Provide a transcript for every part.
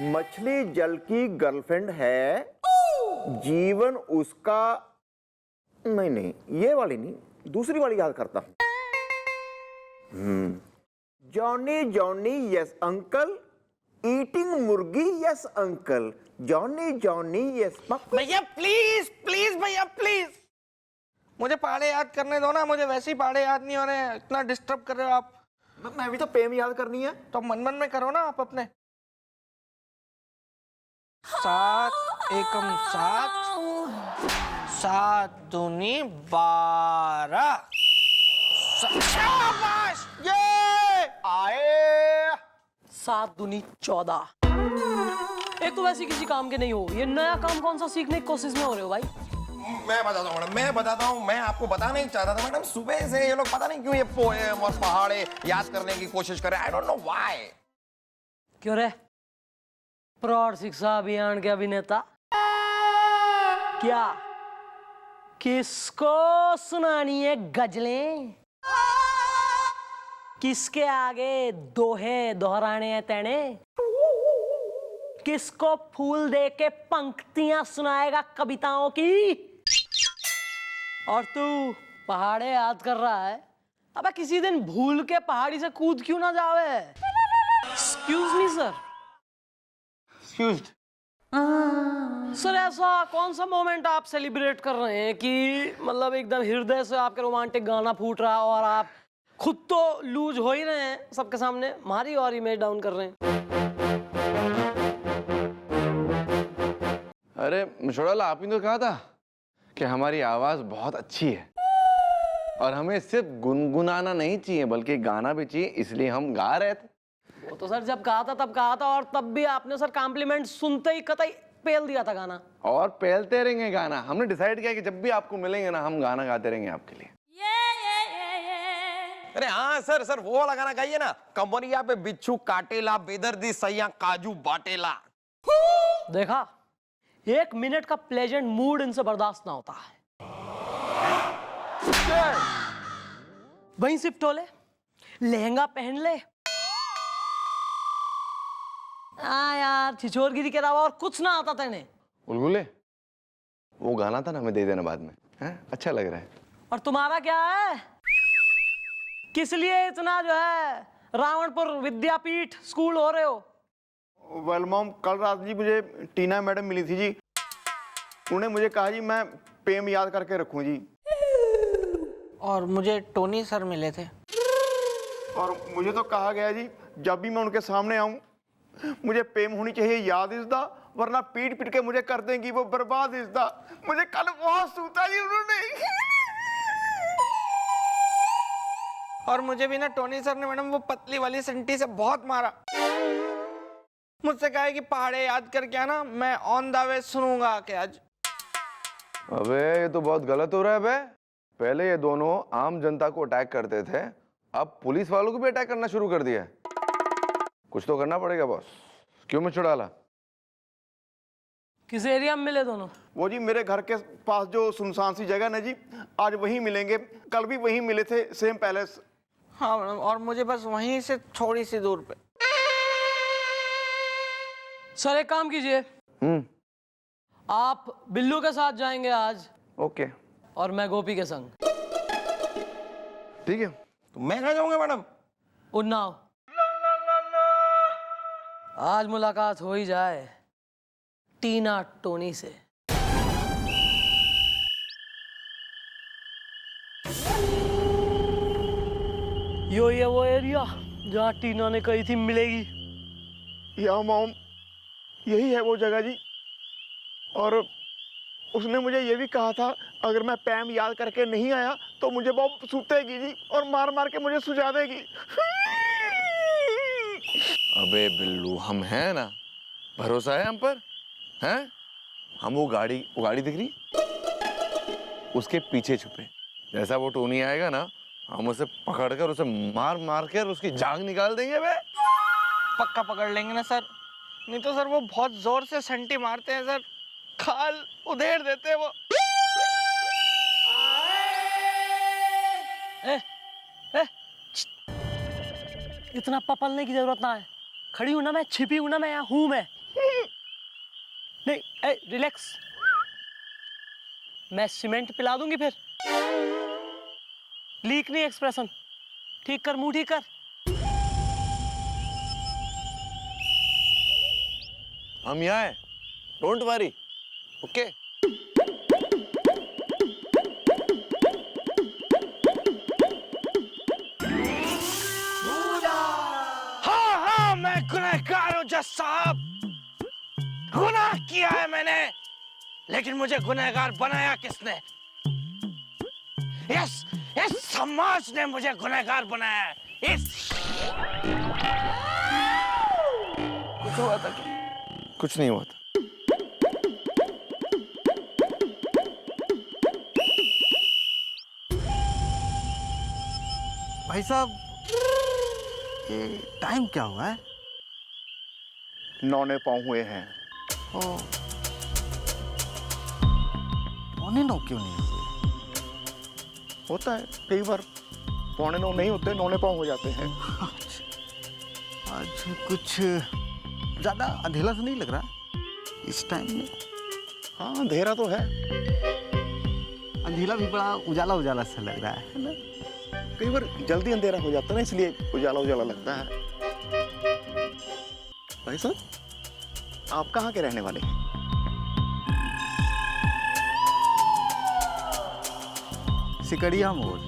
मछली जल की गर्लफ्रेंड है, जीवन उसका। नहीं नहीं, ये वाली नहीं, दूसरी वाली याद करता हूं। Johnny Johnny yes uncle, eating मुर्गी yes uncle, Johnny Johnny yes. भैया प्लीज प्लीज भैया प्लीज, मुझे पहाड़े याद करने दो ना, मुझे वैसे ही पहाड़े याद नहीं हो रहे हैं, इतना डिस्टर्ब कर रहे हो आप। मैं भी तो प्रेम याद करनी है। तो मन मन में करो ना आप अपने। 7 एकम 7, 7 दूनी 12। शाबाश, ये आए 7 दूनी 14। एक तो वैसे किसी काम के नहीं हो, ये नया काम कौन सा सीखने की कोशिश में हो रहे हो भाई? मैं बताता हूँ मैडम, मैं बताता हूँ। मैं आपको बताना ही चाहता था मैडम, सुबह से ये लोग पता नहीं क्यों ये पोएम और पहाड़े याद करने की कोशिश कर रहे हैं। I don't know why. क्यों रे? प्रौढ़ शिक्षा अभियान के अभिनेता क्या किसको सुनानी है गजलें? किसके आगे दोहे दोहराने हैं तेने? किसको फूल दे के पंक्तियां सुनाएगा कविताओं की? और तू पहाड़े याद कर रहा है? अबे किसी दिन भूल के पहाड़ी से कूद क्यों ना जावे? Excuse me sir. Excused. Sir ऐसा कौन सा मोमेंट आप सेलिब्रेट कर रहे हैं कि मतलब एकदम हृदय से आपके रोमांटिक गाना फूट रहा है और आप खुद तो लूज हो ही रहे हैं सबके सामने, हमारी और इमेज डाउन कर रहे हैं? अरे मशोड़ा, आप ही तो कहा था कि हमारी आवाज बहुत अच्छी है और हमें सिर्फ गुनगुनाना नहीं चाहिए बल्कि गाना भी चाहिए, इसलिए हम गा रहे थे। वो तो सर जब कहा था तब कहा था, और तब भी आपने सर कॉम्प्लीमेंट सुनते ही कतई पेल दिया था गाना। और पहलते रहेंगे गाना। हमने डिसाइड किया कि जब भी आपको मिलेंगे ना, हम गाना गाते रहेंगे आपके लिए। अरे हाँ सर, सर वो वाला गाना गाइए ना, कमरिया पे बिच्छू काटेला, बेदर्दी सैया काजू बाटेला। देखा, 1 मिनट का प्लेजेंट मूड इनसे बर्दाश्त ना होता है। वहीं सिर्फ टोले, लहंगा पहन ले। यार छिछोरगिरी के अलावा और कुछ ना आता तेने। बुलबुले, वो गाना था ना, हमें दे देना बाद में, है? अच्छा लग रहा है। और तुम्हारा क्या है? किस लिए इतना जो है रावणपुर विद्यापीठ स्कूल हो रहे हो? वेल मॉम, कल रात जी मुझे टीना मैडम मिली थी जी। उन्होंने मुझे कहा जी मैं प्रेम याद करके रखूं जी। और मुझे टोनी सर मिले थे और मुझे तो कहा गया जी जब भी मैं उनके सामने आऊं मुझे प्रेम होनी चाहिए याद इज़दा, वरना पीट पीट के मुझे कर देंगी वो बर्बाद इज़दा। मुझे कल बहुत सूता जी उन्होंने। और मुझे भी ना टोनी सर ने मैडम वो पतली वाली संटी से बहुत मारा। मुझसे कहा कि पहाड़े याद करके आना, मैं ऑन द वे सुनूंगा आके आज। अबे ये तो बहुत गलत हो रहा है बे। पहले ये दोनों आम जनता को अटैक करते थे, अब पुलिस वालों को भी अटैक करना शुरू कर दिया है। कुछ तो करना पड़ेगा बॉस। क्यों मैं छुड़ाला? किस एरिया में मिले दोनों? वो जी मेरे घर के पास जो सुनसान सी जगह ना जी, आज वहीं मिलेंगे। कल भी वहीं मिले थे, सेम पैलेस। हाँ मैडम, और मुझे बस वहीं से थोड़ी सी दूर पे। सर एक काम कीजिए, आप बिल्लू के साथ जाएंगे आज ओके। और मैं गोपी के संग। ठीक है। तो मैं कहाँ जाऊंगा मैडम? उन्नाव। आज मुलाकात हो ही जाए टीना टोनी से। यो ये वो एरिया जहाँ टीना ने कही थी मिलेगी। या मॉम, यही है वो जगह जी। और उसने मुझे ये भी कहा था अगर मैं पैम याद करके नहीं आया तो मुझे बहुत सूतेगी जी और मार मार के मुझे सुझा देगी। अबे बिल्लू, हम हैं ना, भरोसा है हम पर, हैं? हम वो गाड़ी दिख रही, उसके पीछे छुपे। जैसा वो टोनी आएगा ना, हम उसे पकड़कर उसे मार मार कर उसकी जान निकाल देंगे बे। पक्का पकड़ लेंगे ना सर? नहीं तो सर वो बहुत जोर से संटी मारते हैं सर, खाल उधेड़ देते हैं वो। ए, ए, इतना पपलने की जरूरत ना है। खड़ी हूं ना मैं, छिपी हूं ना मैं, यहाँ हूं मैं। नहीं रिलैक्स, मैं सीमेंट पिला दूंगी फिर। लीक नहीं एक्सप्रेशन, ठीक कर, मुंह ठीक कर। हम यहाँ हैं, डोंट वरी, ओके। हाँ मैं गुनहगार हूँ जज साहब, गुनाह किया है मैंने, लेकिन मुझे गुनहगार बनाया किसने? इस समाज ने मुझे गुनहगार बनाया है। कुछ हुआ था क्या? कुछ नहीं हुआ था। भाई साहब, ये टाइम क्या हुआ है? 9 हुए हैं। पौने 9 क्यों नहीं हुए? होता है कई बार, 9:15 नहीं होते, 9 हो जाते हैं। आज कुछ ज्यादा अंधेरा तो नहीं लग रहा इस टाइम में? हाँ अंधेरा तो है। अंधेरा भी बड़ा उजाला उजाला सा लग रहा है ना? कई बार जल्दी अंधेरा हो जाता है ना, इसलिए उजाला उजाला लगता है। भाई साहब, आप कहाँ के रहने वाले हैं? सिकड़िया मोड़।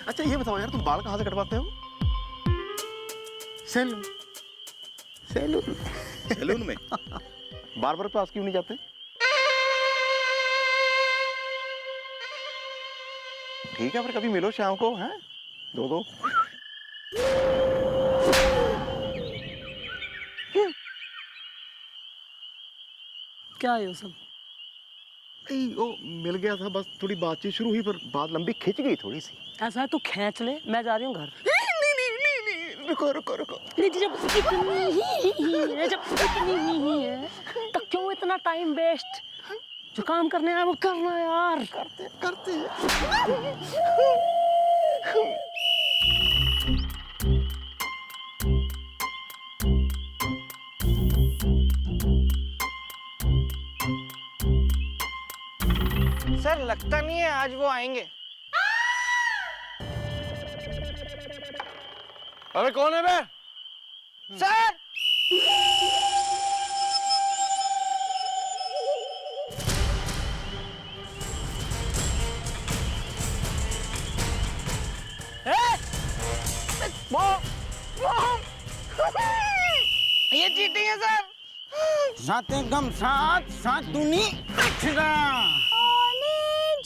अच्छा ये बताओ यार, तुम बाल कहाँ से कटवाते हो? सैलून। सैलून? सैलून में? बार्बर के पास क्यों नहीं जाते? ठीक है, फिर कभी मिलो शाम को, हैं? दो। क्या है ये सब? वो मिल गया था, बस थोड़ी बातचीत शुरू हुई, पर बात लंबी खिंच गई थोड़ी सी। ऐसा है तो खींच ले, मैं जा रही हूँ घर। नहीं, रुको। नहीं, जब इतनी ही है तो क्यों इतना टाइम वेस्ट? जो काम करने आया वो करना यार। करते सर लगता नहीं है आज वो आएंगे। अरे कौन है बे? सर ये चीटिंग है सर। साते गम सात, सात दूनी 18।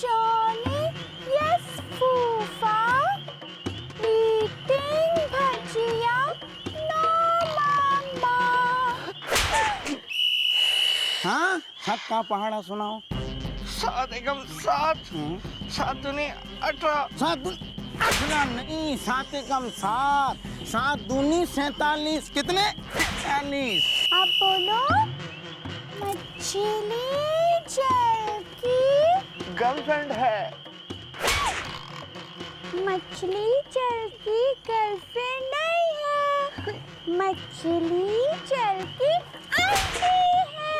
Johnny, yes, Fufa. Eating bhajia, no mama. हाँ, सात का पहाड़ा सुनाओ। 7 एकम 7, 7 दूनी 18। 7 दूनी 18 नहीं, 7 एकम 7, 7 दूनी 47। कितने? 46। अब बोलो, मछली जल की गर्लफ्रेंड है। मछली जल की गर्लफ्रेंड नहीं है, मछली जल की आंटी है।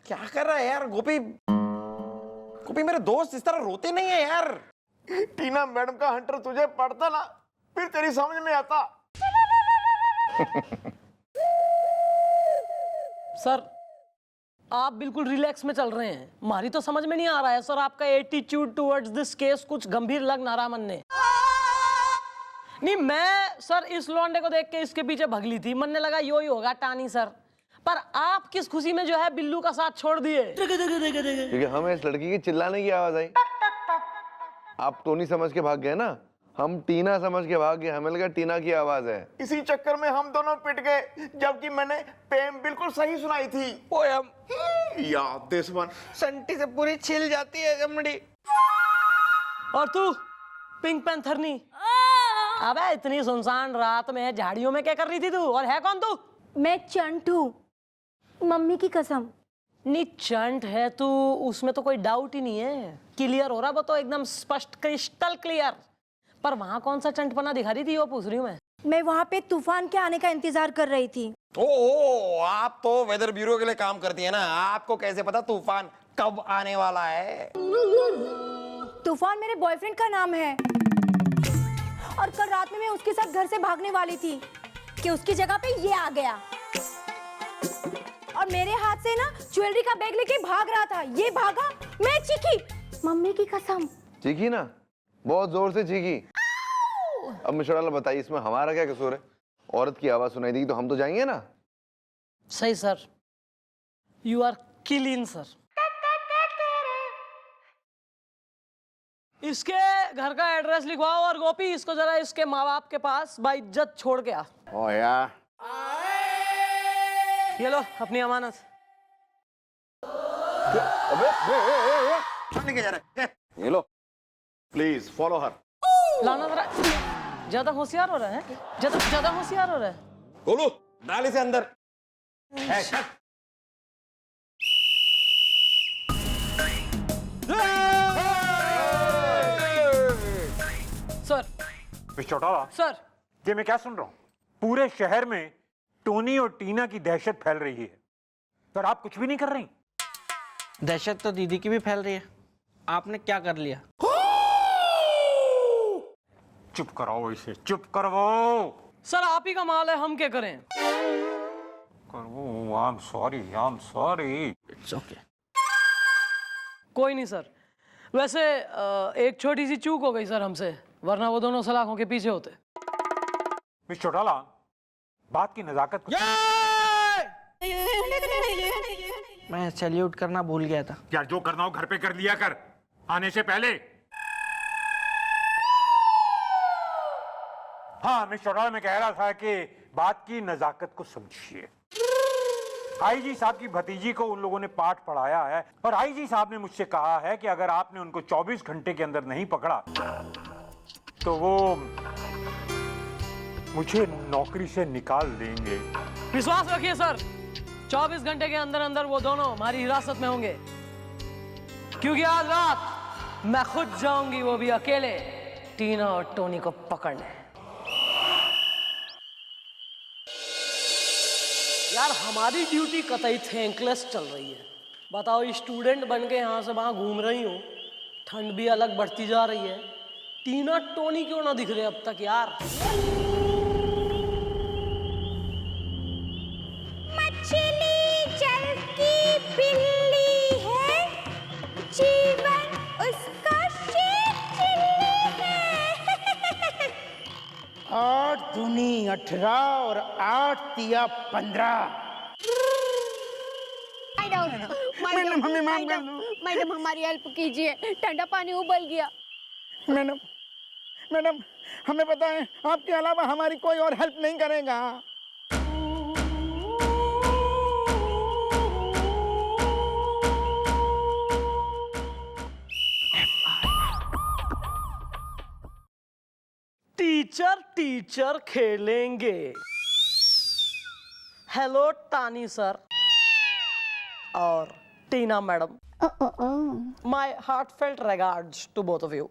क्या कर रहा है यार गोपी? गोपी मेरे दोस्त इस तरह रोते नहीं है यार। टीना मैडम का हंटर तुझे पढ़ता ना, फिर तेरी समझ में आता। सर आप बिल्कुल रिलैक्स में चल रहे हैं, हमारी तो समझ में नहीं आ रहा है सर। आपका एटीट्यूड टुवर्ड्स दिस केस कुछ गंभीर लग ना रहा मन ने। नहीं, मैं सर इस लौंडे को देख के इसके पीछे भगली थी, मन ने लगा यो ही होगा टानी सर, पर आप किस खुशी में जो है बिल्लू का साथ छोड़ दिए? क्योंकि हमें इस लड़की की चिल्लाने की आवाज आई। आप टोनी समझ के भाग गए ना, हम टीना समझ के भाग गए, हमें लगा टीना की आवाज है। इसी चक्कर में हम दोनों पिट गए, जबकि मैंने पेम बिल्कुल सही सुनाई थी। पोयम याद दिस वन। संटी से पूरी छिल जाती है चमड़ी। और तू पिंक पैंथरनी। अबे इतनी सुनसान रात में झाड़ियों में क्या कर रही थी तू? और है कौन तू? मैं चंट हूँ, मम्मी की कसम। नी चंट है तू, उसमें तो कोई डाउट ही नहीं है। क्लियर हो रहा वो तो एकदम स्पष्ट, क्रिस्टल क्लियर। पर वहां कौन सा चंटपना दिखा रही थी वो पूछ रही हूँ मैं वहाँ पे तूफान के आने का इंतजार कर रही थी। ओ, आप तो वेदर ब्यूरो के लिए काम करती है ना, आपको कैसे पता तूफान कब आने वाला है? तूफान मेरे बॉयफ्रेंड का नाम है, और कल रात में मैं उसके साथ घर से भागने वाली थी कि उसकी जगह पे ये आ गया और मेरे हाथ से ना ज्वेलरी का बैग लेके भाग रहा था। ये भागा, मैं चीखी, मम्मी की कसम। चीखी ना, बहुत जोर से चीखी। अब मिस्टर अल्लाह बताइए, इसमें हमारा क्या कसूर है? औरत की आवाज सुनाई देगी तो हम तो जाएंगे ना। सही sir, you are clean sir. इसके घर का एड्रेस लिखवाओ और गोपी इसको जरा इसके माँ बाप के पास बाइज्जत छोड़ के आ। ओ यार, ये लो अपनी अमानत। अबे छोड़ने के जा रहे हैं। ये लो। Please follow her. लाना जरा, ज्यादा होशियार हो रहा है, ज्यादा होशियार हो रहा है। गोलू, डाल इसे अंदर। है, shut. Sir, mister Chautala, sir, ये मैं क्या सुन रहा हूँ? पूरे शहर में टोनी और टीना की दहशत फैल रही है, पर आप कुछ भी नहीं कर रही। दहशत तो दीदी की भी फैल रही है। आपने क्या कर लिया? चुप कराओ इसे, चुप करवाओ। सर आप ही का माल है, हम क्या करें? करवो, I am sorry, I am sorry. It's okay. कोई नहीं सर। वैसे एक छोटी सी चूक हो गई सर हमसे, वरना वो दोनों सलाखों के पीछे होते। मिस्टर चौटाला, बात की नजाकत को... मैं सैल्यूट करना भूल गया था। यार जो करना हो घर पे कर लिया कर, आने से पहले। हाँ मिस्टर चौटाला, मैं कह रहा था कि बात की नजाकत को समझिए। आईजी साहब की भतीजी को उन लोगों ने पाठ पढ़ाया है और आईजी साहब ने मुझसे कहा है कि अगर आपने उनको 24 घंटे के अंदर नहीं पकड़ा तो वो मुझे नौकरी से निकाल देंगे। विश्वास रखिए सर, 24 घंटे के अंदर अंदर वो दोनों हमारी हिरासत में होंगे, क्योंकि आज रात मैं खुद जाऊंगी, वो भी अकेले, टीना और टोनी को पकड़ने। यार हमारी ड्यूटी कतई थैंकलेस चल रही है। बताओ, स्टूडेंट बन के यहाँ से वहाँ घूम रही हूँ, ठंड भी अलग बढ़ती जा रही है, टीना टोनी क्यों ना दिख रहे अब तक यार? मछली जल की बिल्ली है, जीवन उसका शेर चिल्ली है। 8 दूनी 18 और 8 तिया 15। मैडम हमारी हेल्प कीजिए, ठंडा पानी उबल गया। मैडम हमें पता है, आपके अलावा हमारी कोई और हेल्प नहीं करेगा। टीचर टीचर खेलेंगे। हेलो टानी सर और Tina madam, my heartfelt regards to both of you.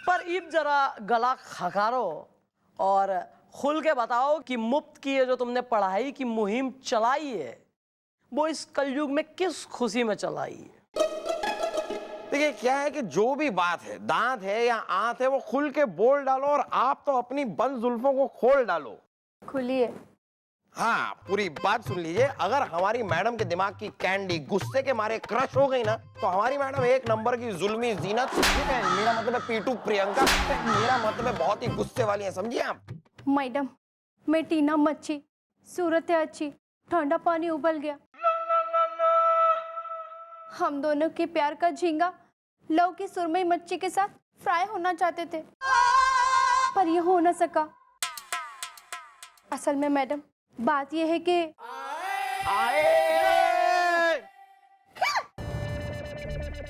पर इब जरा गला खकारो और खुल के बताओ कि मुफ्त की ये जो तुमने पढ़ाई की मुहिम चलाई है, वो इस कलयुग में किस खुशी में चलाई है? देखिए क्या है कि जो भी बात है, दांत है या आंत है, वो खुल के बोल डालो और आप तो अपनी बंद जुल्फों को खोल डालो। खुलिए। हाँ, पूरी बात सुन लीजिए। अगर हमारी मैडम के दिमाग की कैंडी गुस्से के मारे क्रश हो गई ना, तो हमारी मैडम एक नंबर की जुल्मी जीनत, ठीक है, मेरा मतलब है पीटू प्रियंका, मेरा मतलब है बहुत ही गुस्से वाली है, समझिए आप। मैडम मैं टीना मच्छी, सूरत है अच्छी, ठंडा पानी उबल गया। हम दोनों के प्यार का झींगा लव की सुरमई मच्छी के साथ फ्राई होना चाहते थे, पर ये हो न सका। असल में मैडम बात यह है कि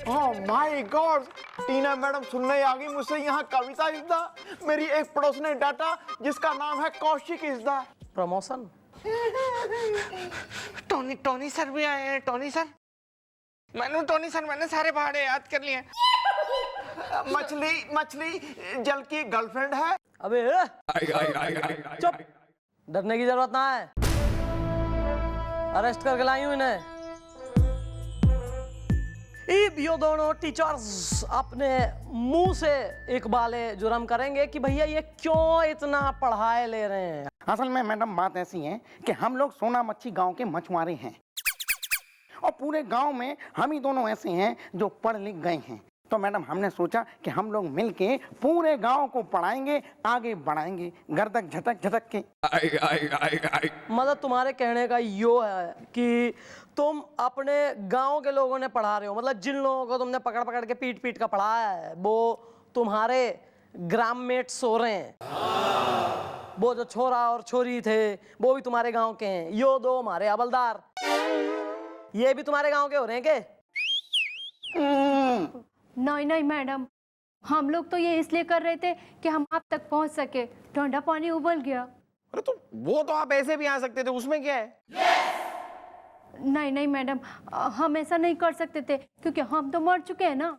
oh my God, Tina madam सुनने आ गई मुझसे यहाँ कविता इज़दा। मेरी एक पड़ोस ने डाटा जिसका नाम है कौशिक इज़दा। प्रमोशन। टोनी सर भी आए हैं। टोनी सर मैंने सारे पहाड़े याद कर लिए। मछली जल की गर्लफ्रेंड है। अबे चुप, डरने की जरूरत ना है। अरेस्ट करके लाई हूं इन्हें। ये दोनों टीचर्स अपने मुंह से इकबाले जुर्म करेंगे कि भैया ये क्यों इतना पढ़ाए ले रहे हैं। असल में मैडम बात ऐसी है कि हम लोग सोनामच्छी गांव के मछुआरे हैं और पूरे गांव में हम ही दोनों ऐसे हैं जो पढ़ लिख गए हैं। तो मैडम हमने सोचा कि हम लोग मिलके पूरे गांव को पढ़ाएंगे, आगे बढ़ाएंगे, घर तक झटक के। मतलब तुम्हारे कहने का यो है कि तुम अपने गांव के लोगों ने पढ़ा रहे हो, मतलब जिन लोगों को तुमने पकड़ पकड़ के पीट पीट का पढ़ाया है वो तुम्हारे ग्राममेट्स हो रहे हैं। वो जो छोरा और छोरी थे वो भी तुम्हारे गांव के हैं। यो दो हमारे हवलदार, ये भी तुम्हारे गांव के हो रहे हैं के? नहीं मैडम, हम लोग तो ये इसलिए कर रहे थे कि हम आप तक पहुंच सके। ठंडा पानी उबल गया। अरे तो वो तो आप ऐसे भी आ सकते थे, उसमें क्या है? नहीं मैडम, हम ऐसा नहीं कर सकते थे क्योंकि हम तो मर चुके हैं ना।